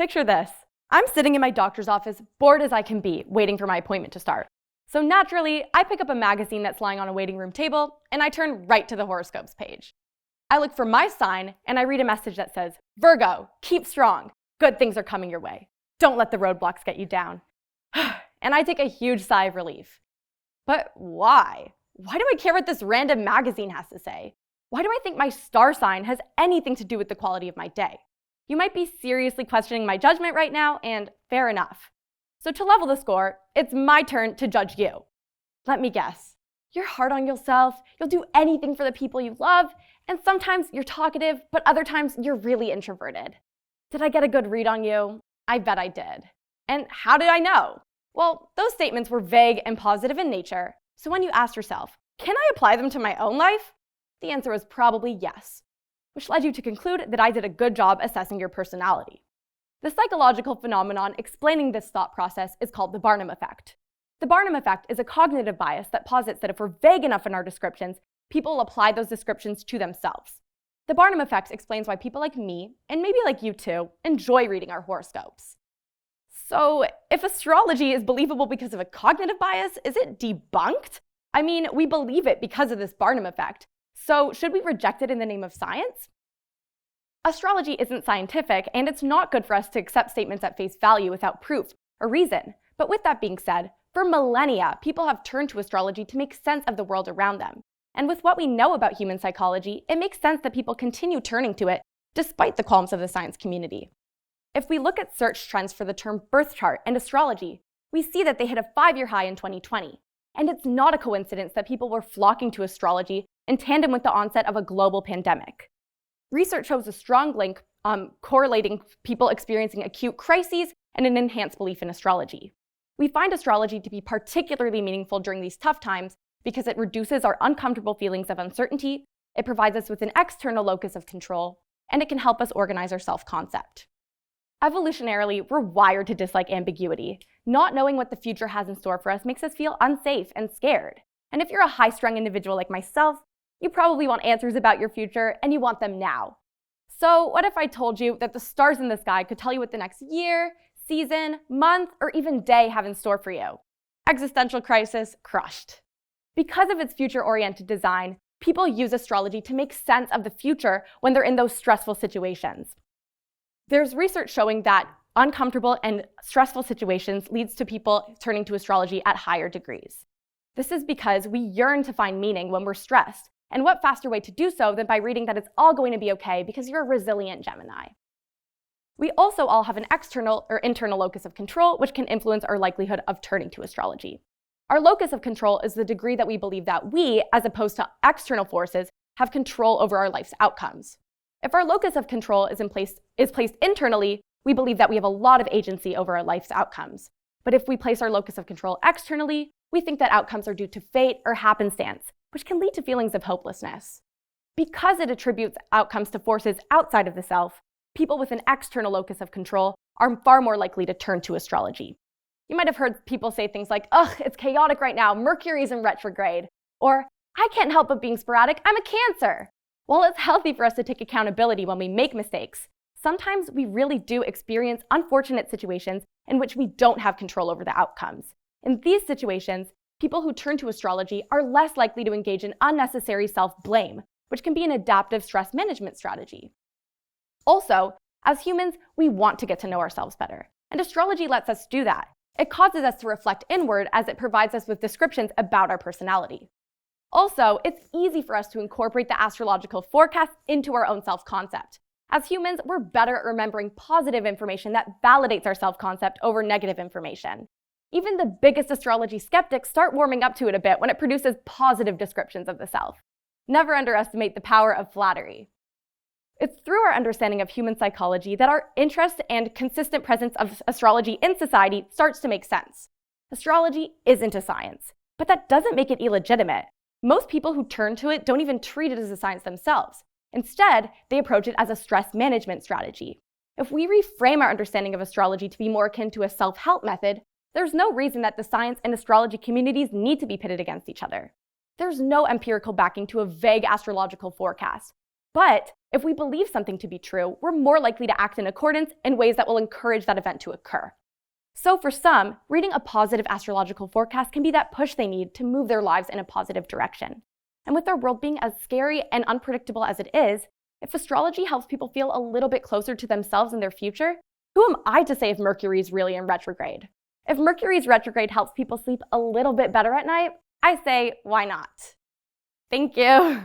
Picture this. I'm sitting in my doctor's office, bored as I can be, waiting for my appointment to start. So naturally, I pick up a magazine that's lying on a waiting room table, and I turn right to the horoscopes page. I look for my sign, and I read a message that says, Virgo, keep strong. Good things are coming your way. Don't let the roadblocks get you down. And I take a huge sigh of relief. But why? Why do I care what this random magazine has to say? Why do I think my star sign has anything to do with the quality of my day? You might be seriously questioning my judgment right now, and fair enough. So to level the score, it's my turn to judge you. Let me guess. You're hard on yourself, you'll do anything for the people you love, and sometimes you're talkative, but other times you're really introverted. Did I get a good read on you? I bet I did. And how did I know? Well, those statements were vague and positive in nature, so when you asked yourself, can I apply them to my own life? The answer was probably yes, which led you to conclude that I did a good job assessing your personality. The psychological phenomenon explaining this thought process is called the Barnum effect. The Barnum effect is a cognitive bias that posits that if we're vague enough in our descriptions, people will apply those descriptions to themselves. The Barnum effect explains why people like me, and maybe like you too, enjoy reading our horoscopes. So, if astrology is believable because of a cognitive bias, is it debunked? I mean, we believe it because of this Barnum effect. So, should we reject it in the name of science? Astrology isn't scientific, and it's not good for us to accept statements at face value without proof or reason. But with that being said, for millennia, people have turned to astrology to make sense of the world around them. And with what we know about human psychology, it makes sense that people continue turning to it despite the qualms of the science community. If we look at search trends for the term birth chart and astrology, we see that they hit a 5-year high in 2020. And it's not a coincidence that people were flocking to astrology in tandem with the onset of a global pandemic. Research shows a strong link correlating people experiencing acute crises and an enhanced belief in astrology. We find astrology to be particularly meaningful during these tough times because it reduces our uncomfortable feelings of uncertainty, it provides us with an external locus of control, and it can help us organize our self-concept. Evolutionarily, we're wired to dislike ambiguity. Not knowing what the future has in store for us makes us feel unsafe and scared. And if you're a high-strung individual like myself, you probably want answers about your future, and you want them now. So what if I told you that the stars in the sky could tell you what the next year, season, month, or even day have in store for you? Existential crisis crushed. Because of its future-oriented design, people use astrology to make sense of the future when they're in those stressful situations. There's research showing that uncomfortable and stressful situations leads to people turning to astrology at higher degrees. This is because we yearn to find meaning when we're stressed, and what faster way to do so than by reading that it's all going to be okay because you're a resilient Gemini. We also all have an external or internal locus of control, which can influence our likelihood of turning to astrology. Our locus of control is the degree that we believe that we, as opposed to external forces, have control over our life's outcomes. If our locus of control is placed internally, we believe that we have a lot of agency over our life's outcomes. But if we place our locus of control externally, we think that outcomes are due to fate or happenstance, which can lead to feelings of hopelessness. Because it attributes outcomes to forces outside of the self, people with an external locus of control are far more likely to turn to astrology. You might have heard people say things like, ugh, it's chaotic right now, Mercury's in retrograde, or I can't help but being sporadic, I'm a Cancer. While it's healthy for us to take accountability when we make mistakes, sometimes we really do experience unfortunate situations in which we don't have control over the outcomes. In these situations, people who turn to astrology are less likely to engage in unnecessary self-blame, which can be an adaptive stress management strategy. Also, as humans, we want to get to know ourselves better, and astrology lets us do that. It causes us to reflect inward as it provides us with descriptions about our personality. Also, it's easy for us to incorporate the astrological forecast into our own self-concept. As humans, we're better at remembering positive information that validates our self-concept over negative information. Even the biggest astrology skeptics start warming up to it a bit when it produces positive descriptions of the self. Never underestimate the power of flattery. It's through our understanding of human psychology that our interest and consistent presence of astrology in society starts to make sense. Astrology isn't a science, but that doesn't make it illegitimate. Most people who turn to it don't even treat it as a science themselves. Instead, they approach it as a stress management strategy. If we reframe our understanding of astrology to be more akin to a self-help method, there's no reason that the science and astrology communities need to be pitted against each other. There's no empirical backing to a vague astrological forecast. But if we believe something to be true, we're more likely to act in accordance in ways that will encourage that event to occur. So for some, reading a positive astrological forecast can be that push they need to move their lives in a positive direction. And with our world being as scary and unpredictable as it is, if astrology helps people feel a little bit closer to themselves and their future, who am I to say if Mercury is really in retrograde? If Mercury's retrograde helps people sleep a little bit better at night, I say, why not? Thank you.